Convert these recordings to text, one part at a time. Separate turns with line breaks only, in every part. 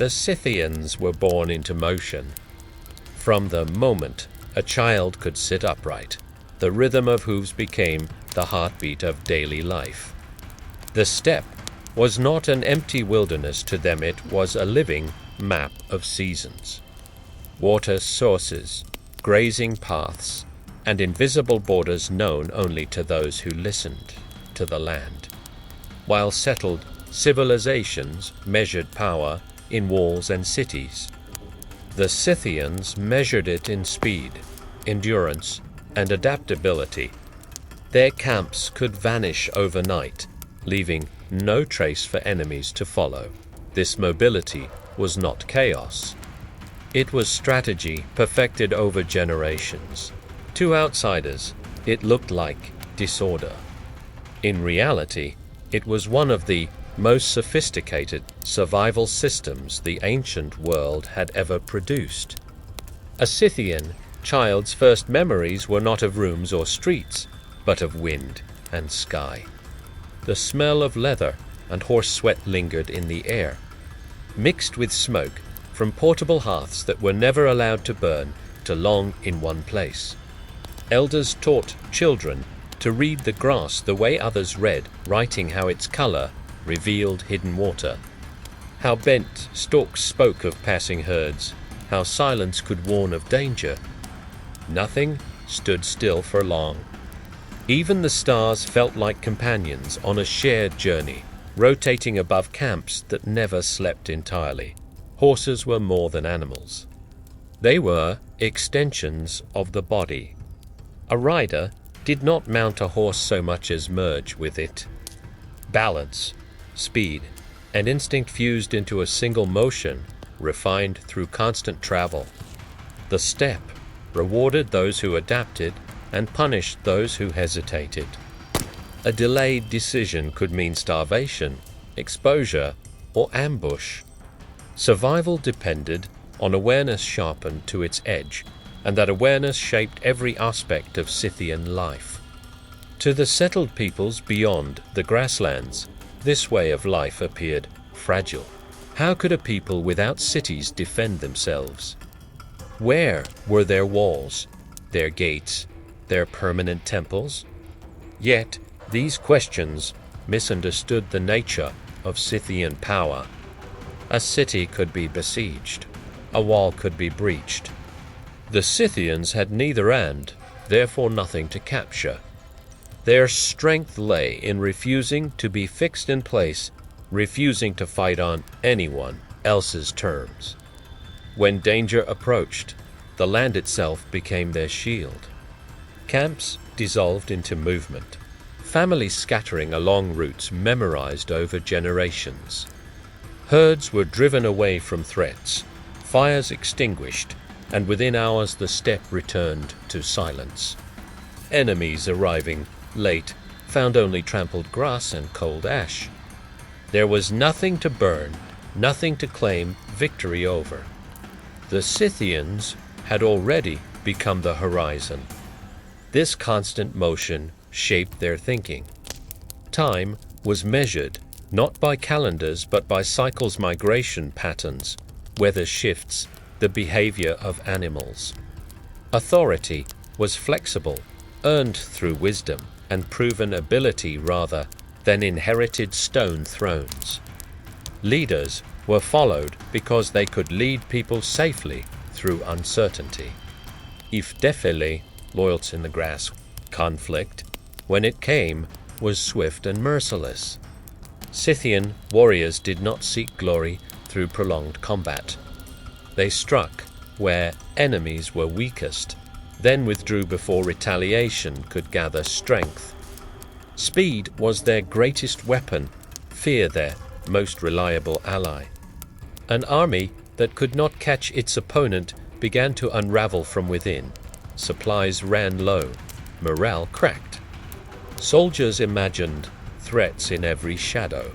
The Scythians were born into motion. From the moment a child could sit upright, the rhythm of hooves became the heartbeat of daily life. The steppe was not an empty wilderness to them, it was a living map of seasons. Water sources, grazing paths, and invisible borders known only to those who listened to the land, while settled civilizations measured power in walls and cities. The Scythians measured it in speed, endurance, and adaptability. Their camps could vanish overnight, leaving no trace for enemies to follow. This mobility was not chaos. It was strategy perfected over generations. To outsiders, it looked like disorder. In reality, it was one of the most sophisticated survival systems the ancient world had ever produced. A Scythian child's first memories were not of rooms or streets, but of wind and sky. The smell of leather and horse sweat lingered in the air, mixed with smoke from portable hearths that were never allowed to burn to long in one place. Elders taught children to read the grass the way others read, writing how its color revealed hidden water, how bent stalks spoke of passing herds, how silence could warn of danger. Nothing stood still for long. Even the stars felt like companions on a shared journey, rotating above camps that never slept entirely. Horses were more than animals. They were extensions of the body. A rider did not mount a horse so much as merge with it. Balance, speed, and instinct fused into a single motion, refined through constant travel. The steppe rewarded those who adapted and punished those who hesitated. A delayed decision could mean starvation, exposure, or ambush. Survival depended on awareness sharpened to its edge, and that awareness shaped every aspect of Scythian life. To the settled peoples beyond the grasslands, this way of life appeared fragile. How could a people without cities defend themselves? Where were their walls, their gates, their permanent temples? Yet these questions misunderstood the nature of Scythian power. A city could be besieged, a wall could be breached. The Scythians had neither and, therefore nothing to capture. Their strength lay in refusing to be fixed in place, refusing to fight on anyone else's terms. When danger approached, the land itself became their shield. Camps dissolved into movement, families scattering along routes memorized over generations. Herds were driven away from threats, fires extinguished, and within hours the steppe returned to silence. Enemies arriving late found only trampled grass and cold ash. There was nothing to burn, nothing to claim victory over. The Scythians had already become the horizon. This constant motion shaped their thinking. Time was measured not by calendars but by cycles, migration patterns, weather shifts, the behavior of animals. Authority was flexible, earned through wisdom and proven ability rather than inherited stone thrones. Leaders were followed because they could lead people safely through uncertainty. If defile, loyalty in the grass, conflict, when it came, was swift and merciless. Scythian warriors did not seek glory through prolonged combat. They struck where enemies were weakest, then withdrew before retaliation could gather strength. Speed was their greatest weapon, fear their most reliable ally. An army that could not catch its opponent began to unravel from within. Supplies ran low, morale cracked. Soldiers imagined threats in every shadow.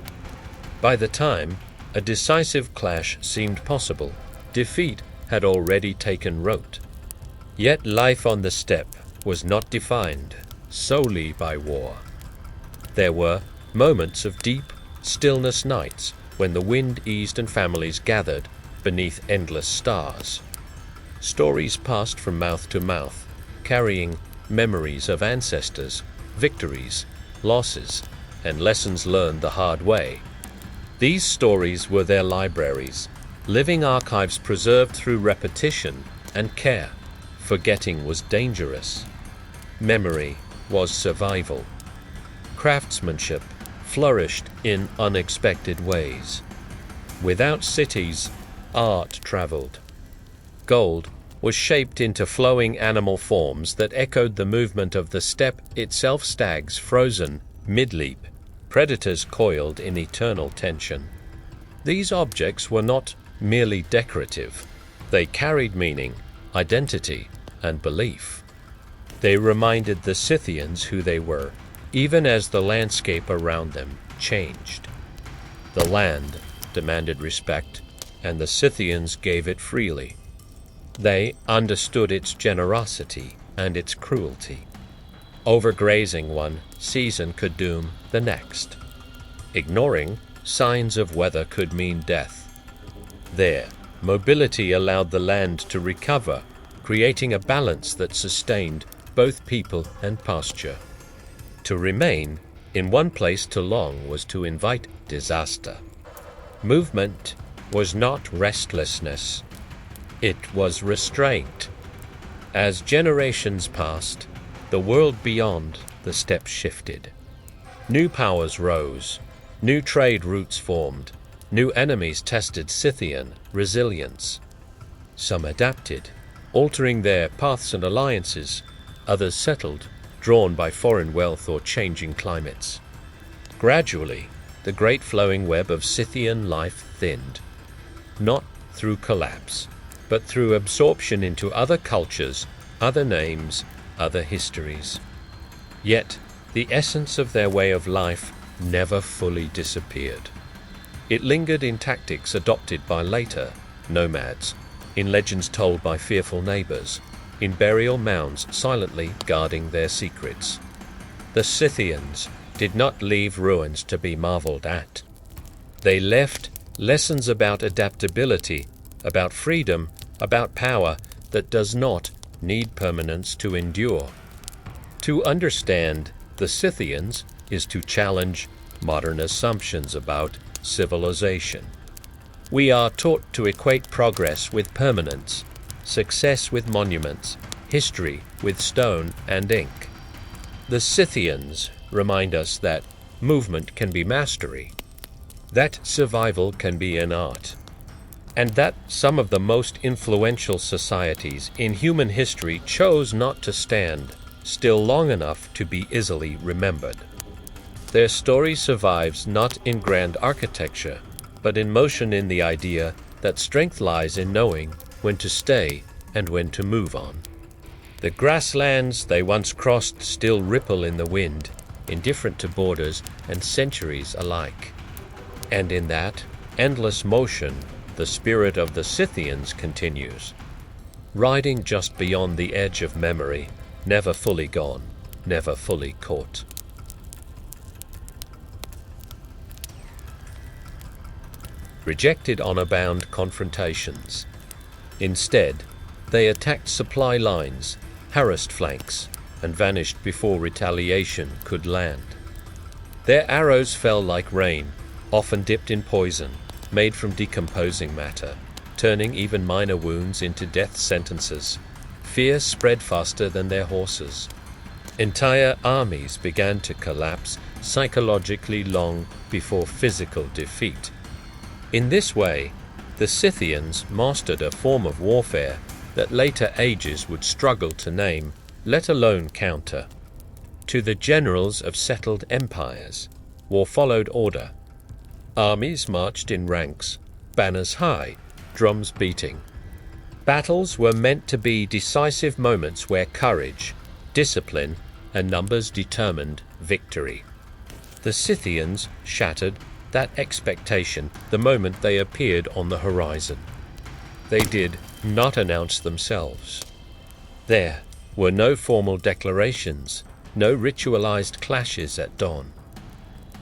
By the time a decisive clash seemed possible, defeat had already taken root. Yet life on the steppe was not defined solely by war. There were moments of deep stillness, nights when the wind eased and families gathered beneath endless stars. Stories passed from mouth to mouth, carrying memories of ancestors, victories, losses, and lessons learned the hard way. These stories were their libraries, living archives preserved through repetition and care. Forgetting was dangerous. Memory was survival. Craftsmanship flourished in unexpected ways. Without cities, art traveled. Gold was shaped into flowing animal forms that echoed the movement of the steppe itself, stags frozen mid-leap, predators coiled in eternal tension. These objects were not merely decorative. They carried meaning, identity, and belief. They reminded the Scythians who they were, even as the landscape around them changed. The land demanded respect, and the Scythians gave it freely. They understood its generosity and its cruelty. Overgrazing one season could doom the next. Ignoring signs of weather could mean death. There, mobility allowed the land to recover, creating a balance that sustained both people and pasture. To remain in one place too long was to invite disaster. Movement was not restlessness. It was restraint. As generations passed, the world beyond the steppe shifted. New powers rose, new trade routes formed, new enemies tested Scythian resilience. Some adapted, altering their paths and alliances. Others settled, drawn by foreign wealth or changing climates. Gradually, the great flowing web of Scythian life thinned, not through collapse, but through absorption into other cultures, other names, other histories. Yet, the essence of their way of life never fully disappeared. It lingered in tactics adopted by later nomads, in legends told by fearful neighbors, in burial mounds silently guarding their secrets. The Scythians did not leave ruins to be marveled at. They left lessons about adaptability, about freedom, about power that does not need permanence to endure. To understand the Scythians is to challenge modern assumptions about civilization. We are taught to equate progress with permanence, success with monuments, history with stone and ink. The Scythians remind us that movement can be mastery, that survival can be an art, and that some of the most influential societies in human history chose not to stand still long enough to be easily remembered. Their story survives not in grand architecture, but in motion, in the idea that strength lies in knowing when to stay and when to move on. The grasslands they once crossed still ripple in the wind, indifferent to borders and centuries alike. And in that endless motion, the spirit of the Scythians continues, riding just beyond the edge of memory, never fully gone, never fully caught. Rejected honor-bound confrontations. Instead, they attacked supply lines, harassed flanks, and vanished before retaliation could land. Their arrows fell like rain, often dipped in poison, made from decomposing matter, turning even minor wounds into death sentences. Fear spread faster than their horses. Entire armies began to collapse psychologically long before physical defeat. In this way, the Scythians mastered a form of warfare that later ages would struggle to name, let alone counter. To the generals of settled empires, war followed order. Armies marched in ranks, banners high, drums beating. Battles were meant to be decisive moments where courage, discipline, and numbers determined victory. The Scythians shattered that expectation the moment they appeared on the horizon. They did not announce themselves. There were no formal declarations, no ritualized clashes at dawn.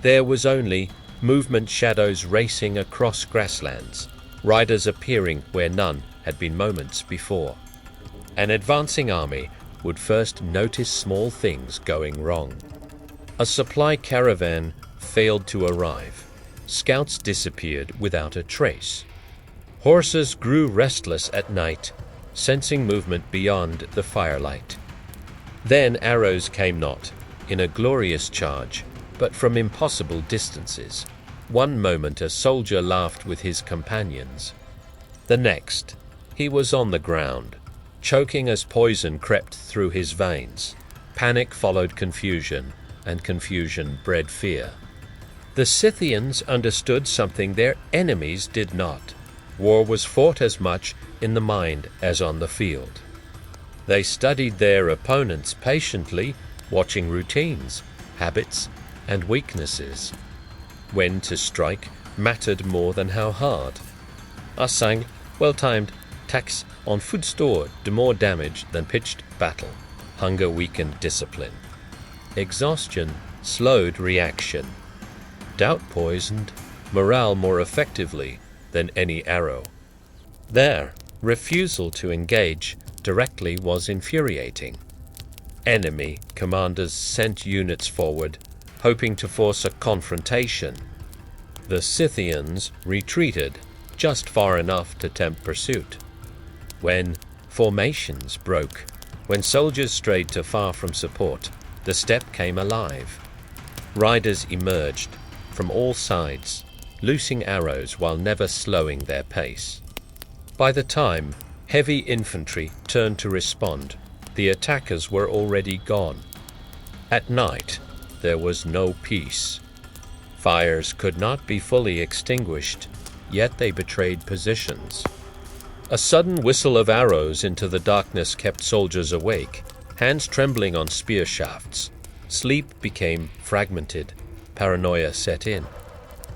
There was only movement shadows racing across grasslands, riders appearing where none had been moments before. An advancing army would first notice small things going wrong. A supply caravan failed to arrive. Scouts disappeared without a trace. Horses grew restless at night, sensing movement beyond the firelight. Then arrows came not, in a glorious charge, but from impossible distances. One moment a soldier laughed with his companions. The next, he was on the ground, choking as poison crept through his veins. Panic followed confusion, and confusion bred fear. The Scythians understood something their enemies did not. War was fought as much in the mind as on the field. They studied their opponents patiently, watching routines, habits, and weaknesses. When to strike mattered more than how hard. A sang, well-timed attacks on food store did more damage than pitched battle. Hunger weakened discipline. Exhaustion slowed reaction. Doubt poisoned morale more effectively than any arrow. Their refusal to engage directly was infuriating. Enemy commanders sent units forward, hoping to force a confrontation. The Scythians retreated just far enough to tempt pursuit. When formations broke, when soldiers strayed too far from support, the steppe came alive. Riders emerged from all sides, loosing arrows while never slowing their pace. By the time heavy infantry turned to respond, the attackers were already gone. At night, there was no peace. Fires could not be fully extinguished, yet they betrayed positions. A sudden whistle of arrows into the darkness kept soldiers awake, hands trembling on spear shafts. Sleep became fragmented. Paranoia set in.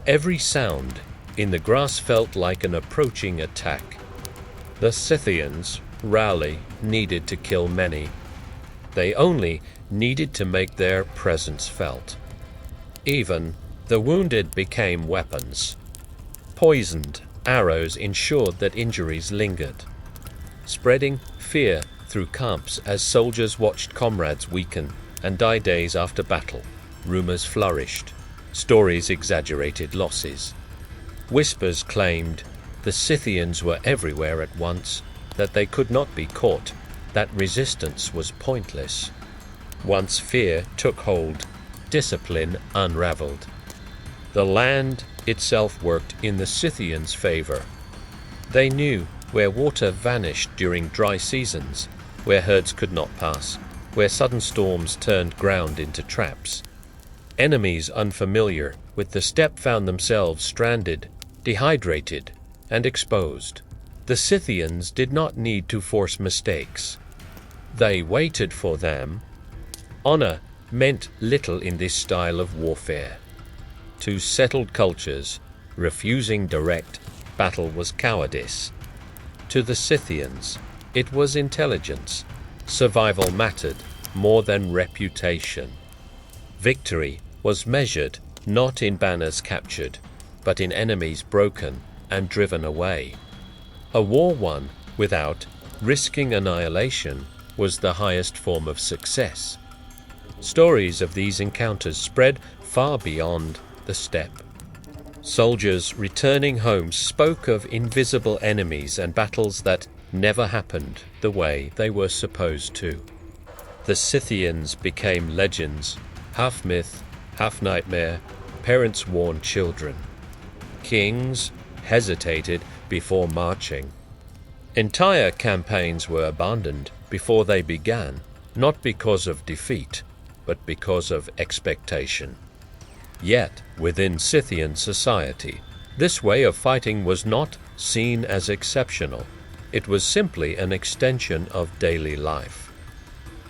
Every sound in the grass felt like an approaching attack. The Scythians' rally needed to kill many. They only needed to make their presence felt. Even the wounded became weapons. Poisoned arrows ensured that injuries lingered, spreading fear through camps as soldiers watched comrades weaken and die days after battle. Rumors flourished. Stories exaggerated losses. Whispers claimed the Scythians were everywhere at once, that they could not be caught, that resistance was pointless. Once fear took hold, discipline unraveled. The land itself worked in the Scythians' favor. They knew where water vanished during dry seasons, where herds could not pass, where sudden storms turned ground into traps. Enemies unfamiliar with the steppe found themselves stranded, dehydrated, and exposed. The Scythians did not need to force mistakes. They waited for them. Honor meant little in this style of warfare. To settled cultures, refusing direct battle was cowardice. To the Scythians, it was intelligence. Survival mattered more than reputation. Victory was measured not in banners captured, but in enemies broken and driven away. A war won without risking annihilation was the highest form of success. Stories of these encounters spread far beyond the steppe. Soldiers returning home spoke of invisible enemies and battles that never happened the way they were supposed to. The Scythians became legends, half myth, half nightmare. Parents warned children. Kings hesitated before marching. Entire campaigns were abandoned before they began, not because of defeat, but because of expectation. Yet, within Scythian society, this way of fighting was not seen as exceptional. It was simply an extension of daily life.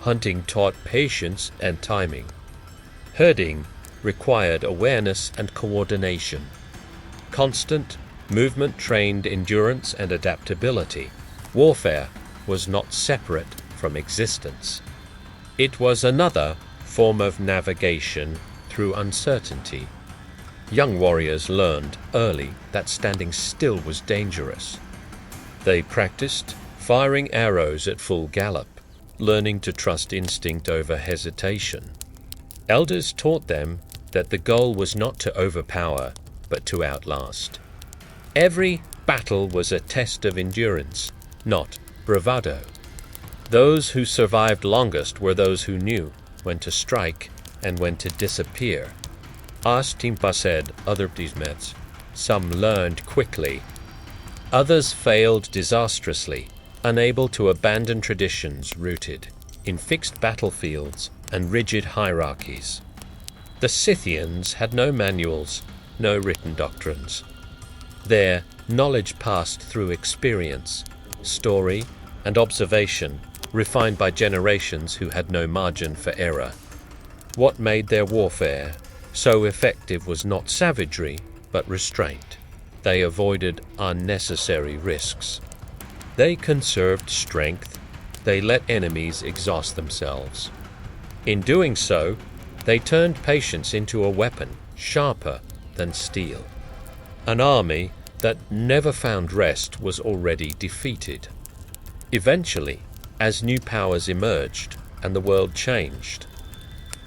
Hunting taught patience and timing. Herding required awareness and coordination. Constant movement trained endurance and adaptability. Warfare was not separate from existence. It was another form of navigation through uncertainty. Young warriors learned early that standing still was dangerous. They practiced firing arrows at full gallop, learning to trust instinct over hesitation. Elders taught them that the goal was not to overpower, but to outlast. Every battle was a test of endurance, not bravado. Those who survived longest were those who knew when to strike and when to disappear. As timpased other tismets, some learned quickly. Others failed disastrously, unable to abandon traditions rooted in fixed battlefields and rigid hierarchies. The Scythians had no manuals, no written doctrines. Their knowledge passed through experience, story, and observation, refined by generations who had no margin for error. What made their warfare so effective was not savagery, but restraint. They avoided unnecessary risks. They conserved strength. They let enemies exhaust themselves. In doing so, they turned patience into a weapon sharper than steel. An army that never found rest was already defeated. Eventually, as new powers emerged and the world changed,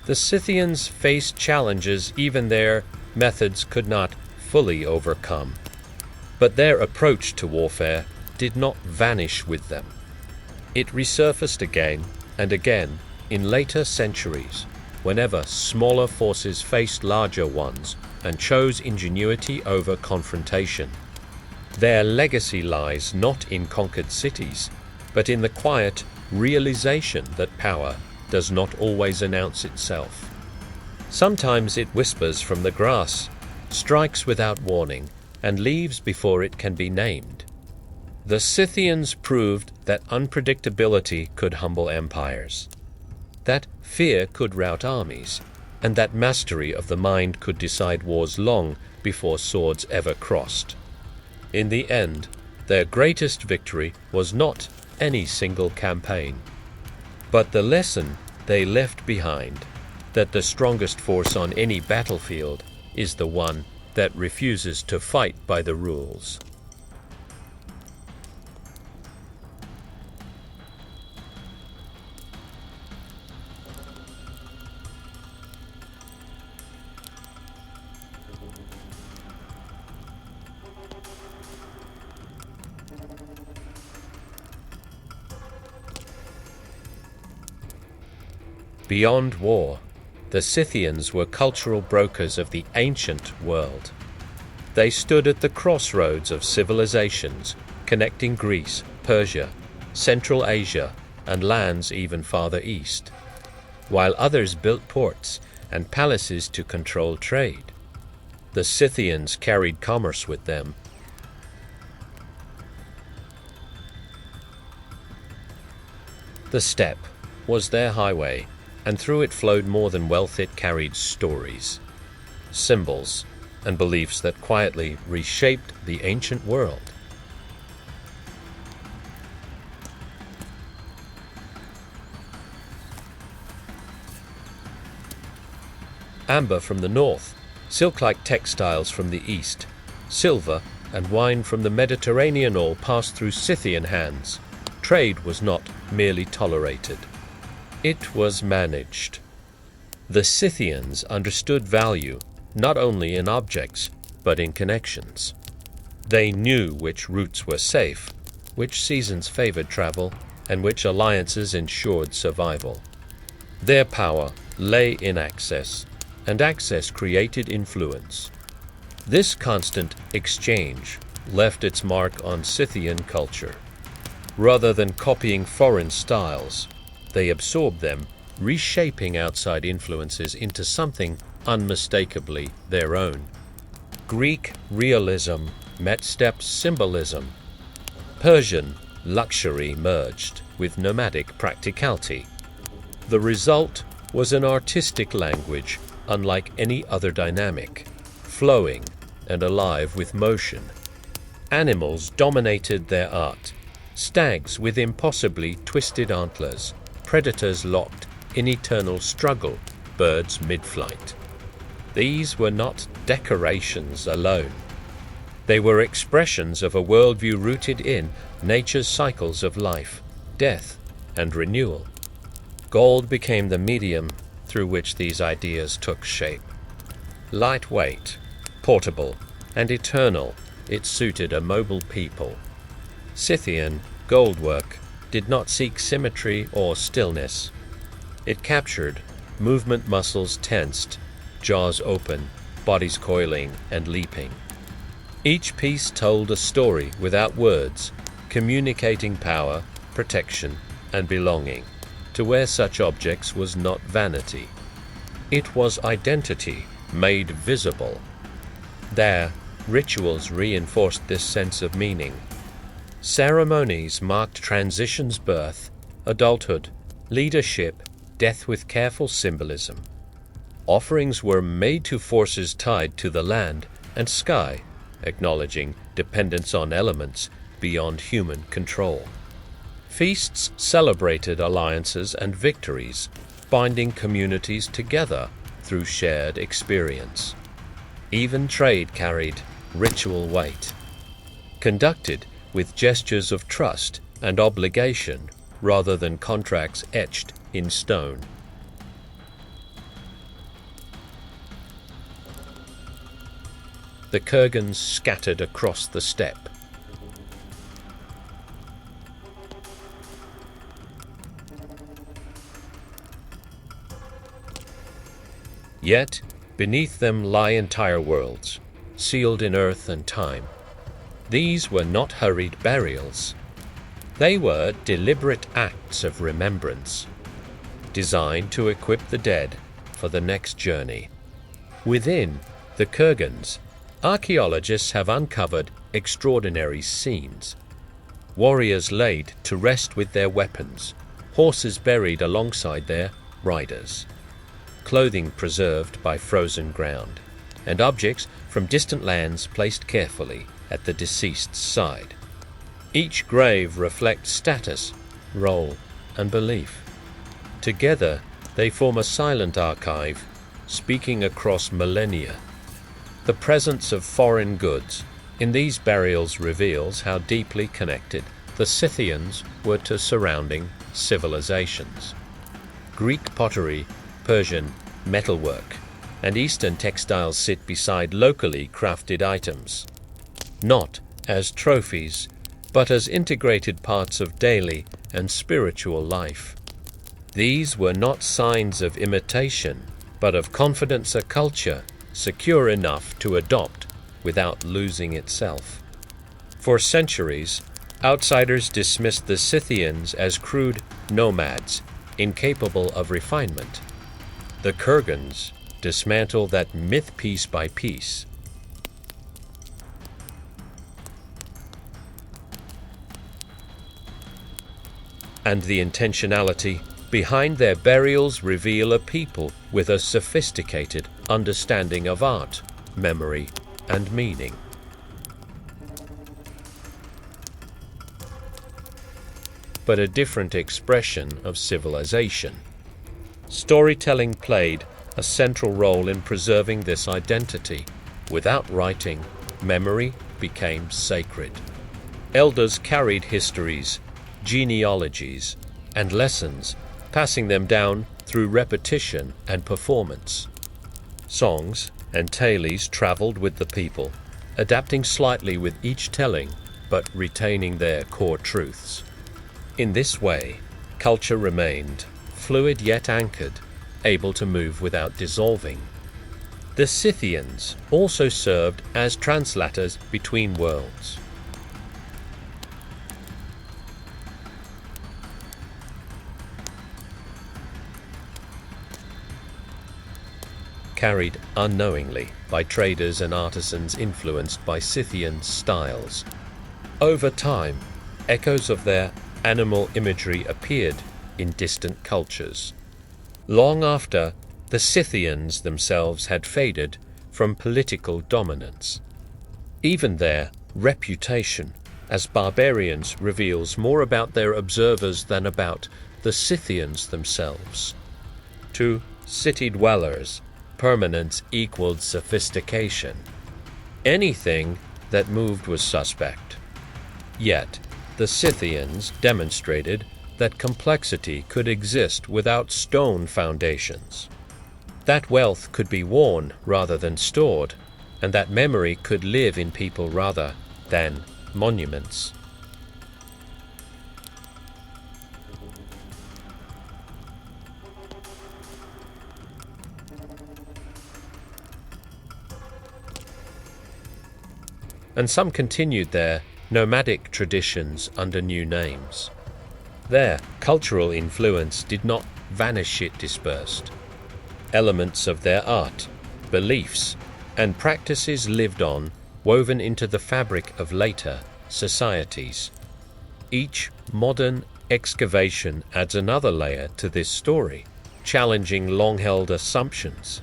the Scythians faced challenges even their methods could not fully overcome. But their approach to warfare did not vanish with them. It resurfaced again and again in later centuries, whenever smaller forces faced larger ones and chose ingenuity over confrontation. Their legacy lies not in conquered cities, but in the quiet realization that power does not always announce itself. Sometimes it whispers from the grass, strikes without warning, and leaves before it can be named. The Scythians proved that unpredictability could humble empires, that fear could rout armies, and that mastery of the mind could decide wars long before swords ever crossed. In the end, their greatest victory was not any single campaign, but the lesson they left behind, that the strongest force on any battlefield is the one that refuses to fight by the rules. Beyond war, the Scythians were cultural brokers of the ancient world. They stood at the crossroads of civilizations, connecting Greece, Persia, Central Asia, and lands even farther east, while others built ports and palaces to control trade. The Scythians carried commerce with them. The steppe was their highway, and through it flowed more than wealth. It carried stories, symbols, and beliefs that quietly reshaped the ancient world. Amber from the north, silk-like textiles from the east, silver and wine from the Mediterranean all passed through Scythian hands. Trade was not merely tolerated. It was managed. The Scythians understood value not only in objects, but in connections. They knew which routes were safe, which seasons favored travel, and which alliances ensured survival. Their power lay in access, and access created influence. This constant exchange left its mark on Scythian culture. Rather than copying foreign styles, they absorbed them, reshaping outside influences into something unmistakably their own. Greek realism met steppe symbolism. Persian luxury merged with nomadic practicality. The result was an artistic language unlike any other dynamic, flowing and alive with motion. Animals dominated their art. Stags with impossibly twisted antlers, predators locked in eternal struggle, birds mid-flight. These were not decorations alone. They were expressions of a worldview rooted in nature's cycles of life, death, and renewal. Gold became the medium through which these ideas took shape. Lightweight, portable, and eternal, it suited a mobile people. Scythian goldwork did not seek symmetry or stillness. It captured movement, muscles tensed, jaws open, bodies coiling and leaping. Each piece told a story without words, communicating power, protection, and belonging to where such objects was not vanity. It was identity made visible. There, rituals reinforced this sense of meaning. Ceremonies marked transitions, birth, adulthood, leadership, death with careful symbolism. Offerings were made to forces tied to the land and sky, acknowledging dependence on elements beyond human control. Feasts celebrated alliances and victories, binding communities together through shared experience. Even trade carried ritual weight, conducted with gestures of trust and obligation rather than contracts etched in stone. The kurgans scattered across the steppe. Yet, beneath them lie entire worlds, sealed in earth and time. These were not hurried burials. They were deliberate acts of remembrance, designed to equip the dead for the next journey. Within the kurgans, archaeologists have uncovered extraordinary scenes. Warriors laid to rest with their weapons, horses buried alongside their riders, clothing preserved by frozen ground, and objects from distant lands placed carefully at the deceased's side. Each grave reflects status, role, and belief. Together, they form a silent archive, speaking across millennia. The presence of foreign goods in these burials reveals how deeply connected the Scythians were to surrounding civilizations. Greek pottery, Persian metalwork, and Eastern textiles sit beside locally crafted items, not as trophies, but as integrated parts of daily and spiritual life. These were not signs of imitation, but of confidence, a culture secure enough to adopt without losing itself. For centuries, outsiders dismissed the Scythians as crude nomads, incapable of refinement. The kurgans dismantle that myth piece by piece. And the intentionality behind their burials reveal a people with a sophisticated understanding of art, memory, and meaning. But a different expression of civilization. Storytelling played a central role in preserving this identity. Without writing, memory became sacred. Elders carried histories, genealogies, and lessons, passing them down through repetition and performance. Songs and tales traveled with the people, adapting slightly with each telling, but retaining their core truths. In this way, culture remained fluid yet anchored, able to move without dissolving. The Scythians also served as translators between worlds. Carried unknowingly by traders and artisans influenced by Scythian styles. Over time, echoes of their animal imagery appeared in distant cultures. Long after the Scythians themselves had faded from political dominance. Even their reputation as barbarians reveals more about their observers than about the Scythians themselves. To city dwellers, permanence equaled sophistication. Anything that moved was suspect. Yet, the Scythians demonstrated that complexity could exist without stone foundations, that wealth could be worn rather than stored, and that memory could live in people rather than monuments. And some continued their nomadic traditions under new names. Their cultural influence did not vanish, it dispersed. Elements of their art, beliefs, and practices lived on, woven into the fabric of later societies. Each modern excavation adds another layer to this story, challenging long-held assumptions.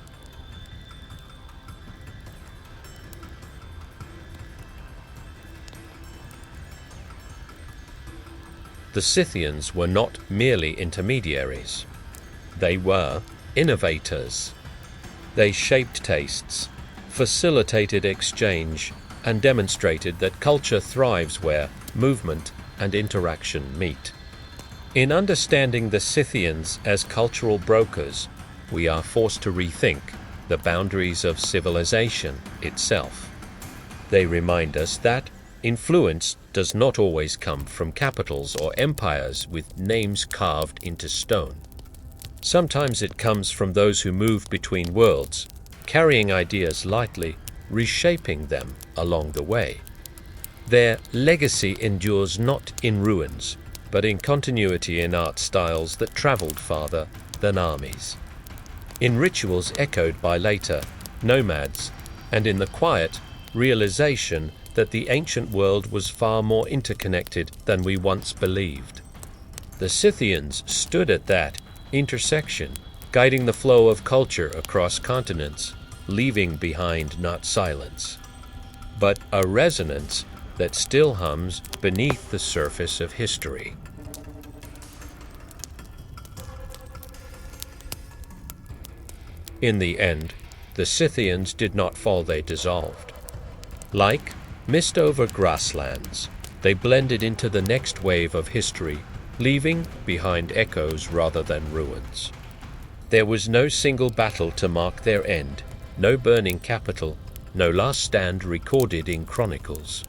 The Scythians were not merely intermediaries. They were innovators. They shaped tastes, facilitated exchange, and demonstrated that culture thrives where movement and interaction meet. In understanding the Scythians as cultural brokers, we are forced to rethink the boundaries of civilization itself. They remind us that influence does not always come from capitals or empires with names carved into stone. Sometimes it comes from those who move between worlds, carrying ideas lightly, reshaping them along the way. Their legacy endures not in ruins, but in continuity in art styles that traveled farther than armies, in rituals echoed by later nomads, and in the quiet realization that the ancient world was far more interconnected than we once believed. The Scythians stood at that intersection, guiding the flow of culture across continents, leaving behind not silence, but a resonance that still hums beneath the surface of history. In the end, the Scythians did not fall, they dissolved. Like mist over grasslands, they blended into the next wave of history, leaving behind echoes rather than ruins. There was no single battle to mark their end, no burning capital, no last stand recorded in chronicles.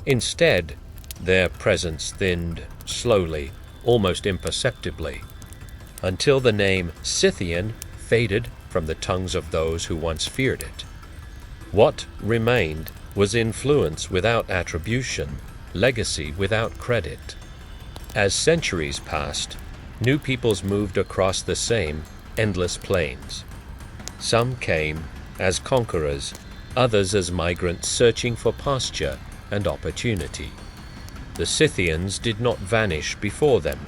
Instead, their presence thinned slowly, almost imperceptibly, until the name Scythian faded from the tongues of those who once feared it. What remained was influence without attribution, legacy without credit. As centuries passed, new peoples moved across the same endless plains. Some came as conquerors, others as migrants searching for pasture and opportunity. The Scythians did not vanish before them.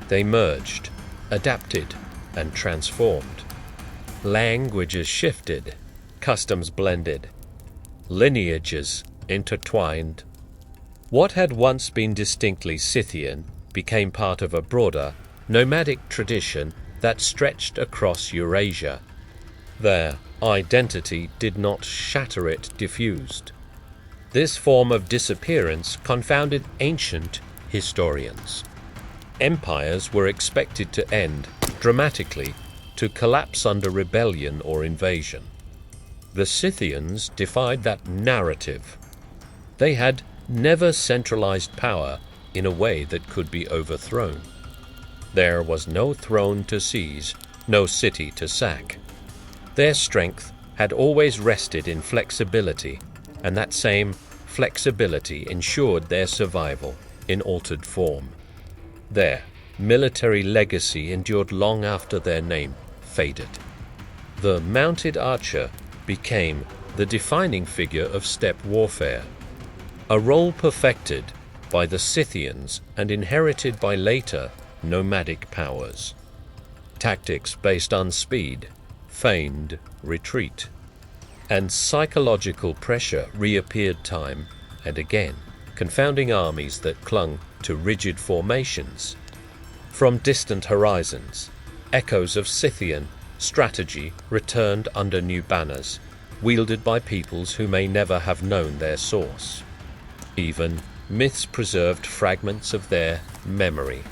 They merged, adapted, and transformed. Languages shifted, customs blended, lineages intertwined. What had once been distinctly Scythian became part of a broader, nomadic tradition that stretched across Eurasia. Their identity did not shatter, it diffused. This form of disappearance confounded ancient historians. Empires were expected to end dramatically, to collapse under rebellion or invasion. The Scythians defied that narrative. They had never centralized power in a way that could be overthrown. There was no throne to seize, no city to sack. Their strength had always rested in flexibility, and that same flexibility ensured their survival in altered form. Their military legacy endured long after their name faded. The mounted archer became the defining figure of steppe warfare, a role perfected by the Scythians and inherited by later nomadic powers. Tactics based on speed, feigned retreat, and psychological pressure reappeared time and again, confounding armies that clung to rigid formations. From distant horizons, echoes of Scythian strategy returned under new banners, wielded by peoples who may never have known their source. Even myths preserved fragments of their memory.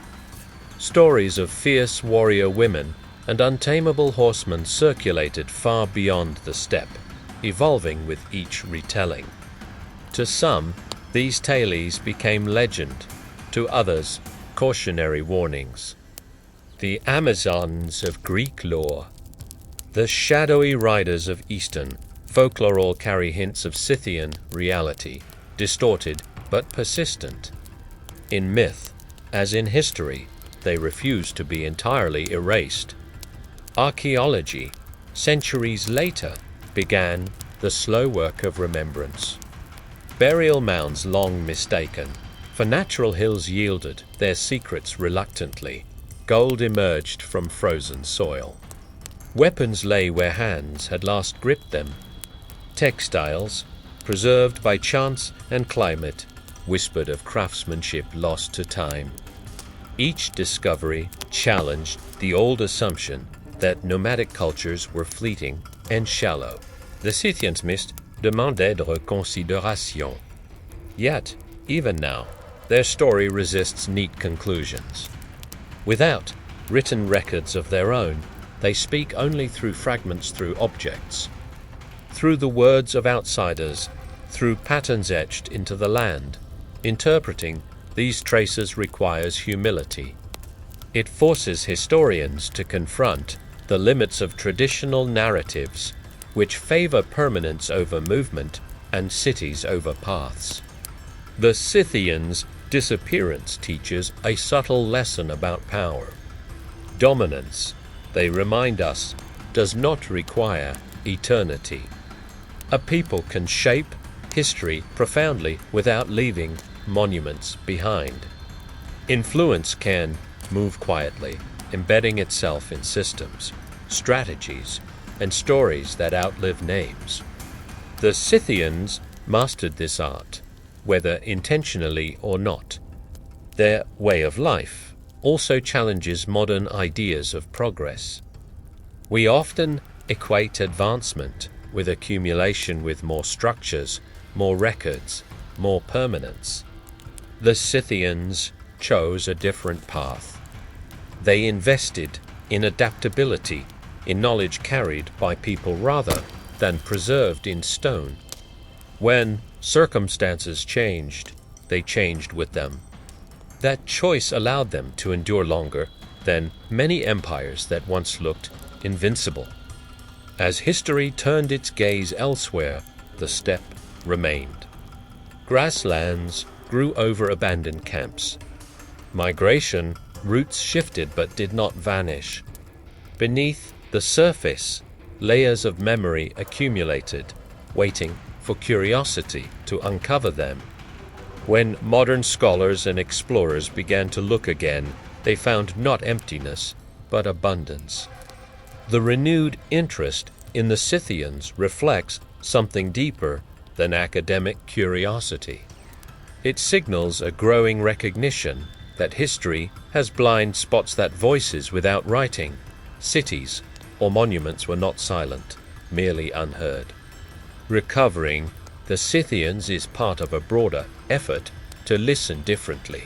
Stories of fierce warrior women and untamable horsemen circulated far beyond the steppe, evolving with each retelling. To some, these tales became legend, to others, cautionary warnings. The Amazons of Greek lore. The shadowy riders of Eastern folklore all carry hints of Scythian reality, distorted but persistent. In myth, as in history, they refuse to be entirely erased. Archaeology, centuries later, began the slow work of remembrance. Burial mounds long mistaken, for natural hills yielded their secrets reluctantly. Gold emerged from frozen soil. Weapons lay where hands had last gripped them. Textiles, preserved by chance and climate, whispered of craftsmanship lost to time. Each discovery challenged the old assumption that nomadic cultures were fleeting and shallow. The Scythians missed demandait de reconsidération. Yet, even now, their story resists neat conclusions. Without written records of their own, they speak only through fragments, through objects, through the words of outsiders, through patterns etched into the land. Interpreting these traces requires humility. It forces historians to confront the limits of traditional narratives, which favor permanence over movement and cities over paths. The Scythians' disappearance teaches a subtle lesson about power. Dominance, they remind us, does not require eternity. A people can shape history profoundly without leaving monuments behind. Influence can move quietly, embedding itself in systems, strategies, and stories that outlive names. The Scythians mastered this art, whether intentionally or not. Their way of life also challenges modern ideas of progress. We often equate advancement with accumulation, with more structures, more records, more permanence. The Scythians chose a different path. They invested in adaptability, in knowledge carried by people rather than preserved in stone. When circumstances changed, they changed with them. That choice allowed them to endure longer than many empires that once looked invincible. As history turned its gaze elsewhere, the steppe remained. Grasslands grew over abandoned camps. Migration routes shifted but did not vanish. Beneath the surface, layers of memory accumulated, waiting for curiosity to uncover them. When modern scholars and explorers began to look again, they found not emptiness, but abundance. The renewed interest in the Scythians reflects something deeper than academic curiosity. It signals a growing recognition that history has blind spots, that voices without writing, cities or monuments were not silent, merely unheard. Recovering the Scythians is part of a broader effort to listen differently,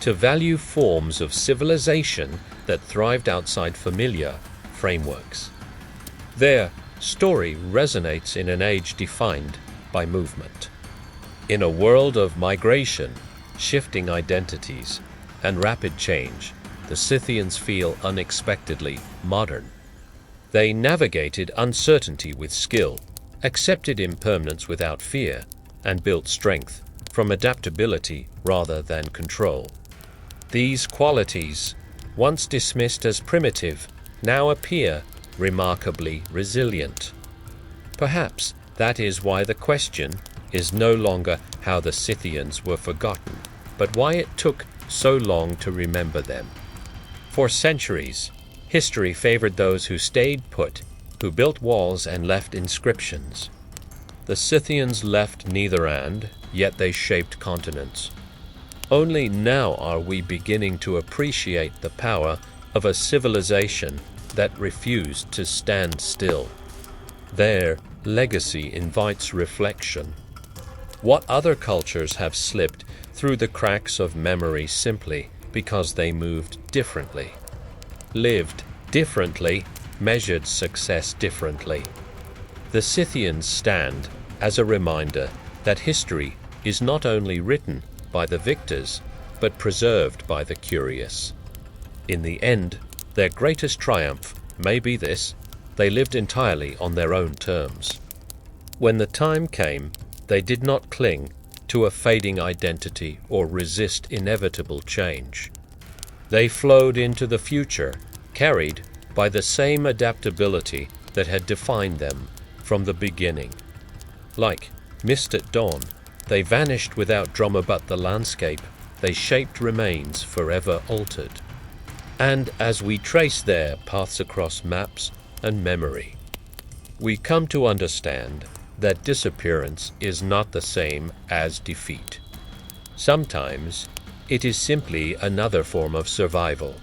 to value forms of civilization that thrived outside familiar frameworks. Their story resonates in an age defined by movement. In a world of migration, shifting identities, and rapid change, the Scythians feel unexpectedly modern. They navigated uncertainty with skill, accepted impermanence without fear, and built strength from adaptability rather than control. These qualities, once dismissed as primitive, now appear remarkably resilient. Perhaps that is why the question is no longer how the Scythians were forgotten, but why it took so long to remember them. For centuries, history favored those who stayed put, who built walls and left inscriptions. The Scythians left neither and, yet they shaped continents. Only now are we beginning to appreciate the power of a civilization that refused to stand still. Their legacy invites reflection. What other cultures have slipped through the cracks of memory simply because they moved differently, lived differently, measured success differently? The Scythians stand as a reminder that history is not only written by the victors, but preserved by the curious. In the end, their greatest triumph may be this: they lived entirely on their own terms. When the time came, they did not cling to a fading identity or resist inevitable change. They flowed into the future, carried by the same adaptability that had defined them from the beginning. Like mist at dawn, they vanished without drama, but the landscape they shaped remains forever altered. And as we trace their paths across maps and memory, we come to understand that disappearance is not the same as defeat. Sometimes it is simply another form of survival.